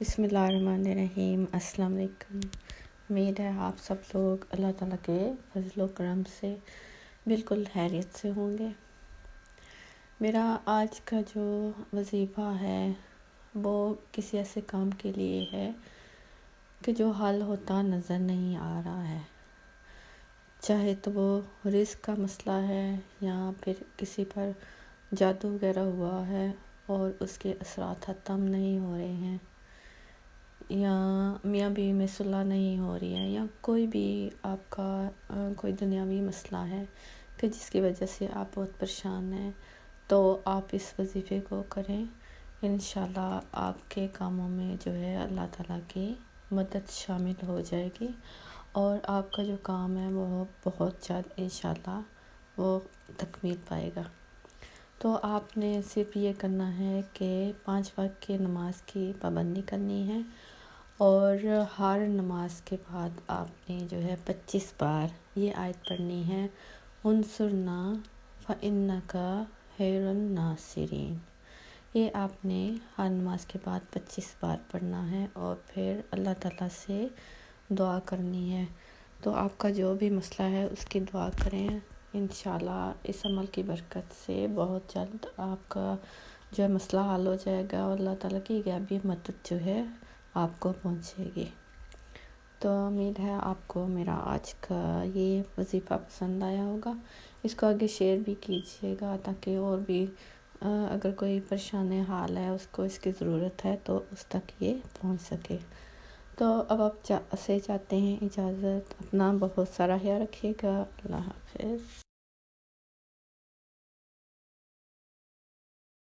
بسم اللہ الرحمن الرحیم۔ السلام علیکم۔ امید ہے آپ سب لوگ اللہ تعالیٰ کے فضل و کرم سے بالکل خیریت سے ہوں گے۔ میرا آج کا جو وظیفہ ہے وہ کسی ایسے کام کے لیے ہے کہ جو حل ہوتا نظر نہیں آ رہا ہے، چاہے تو وہ رزق کا مسئلہ ہے یا پھر کسی پر جادو وغیرہ ہوا ہے اور اس کے اثرات ختم نہیں ہو رہے ہیں، یا میاں بیوی میں صلح نہیں ہو رہی ہے، یا کوئی بھی آپ کا کوئی دنیاوی مسئلہ ہے کہ جس کی وجہ سے آپ بہت پریشان ہیں، تو آپ اس وظیفے کو کریں۔ انشاءاللہ آپ کے کاموں میں جو ہے اللہ تعالیٰ کی مدد شامل ہو جائے گی اور آپ کا جو کام ہے وہ بہت جلد انشاءاللہ وہ تکمیل پائے گا۔ تو آپ نے صرف یہ کرنا ہے کہ 5 وقت کی نماز کی پابندی کرنی ہے، اور ہر نماز کے بعد آپ نے جو ہے 25 بار یہ آیت پڑھنی ہے، انصرنا فإنک خیر الناصرین۔ یہ آپ نے ہر نماز کے بعد 25 بار پڑھنا ہے اور پھر اللہ تعالیٰ سے دعا کرنی ہے۔ تو آپ کا جو بھی مسئلہ ہے اس کی دعا کریں، انشاءاللہ اس عمل کی برکت سے بہت جلد آپ کا جو ہے مسئلہ حل ہو جائے گا اور اللہ تعالیٰ کی غیبی مدد جو ہے آپ کو پہنچے گی۔ تو امید ہے آپ کو میرا آج کا یہ وظیفہ پسند آیا ہوگا۔ اس کو آگے شیئر بھی کیجیے گا تاکہ اور بھی اگر کوئی پریشان حال ہے اس کو اس کی ضرورت ہے تو اس تک یہ پہنچ سکے۔ تو اب آپ سے چاہتے ہیں اجازت، اپنا بہت سارا خیال رکھیے گا۔ اللہ حافظ۔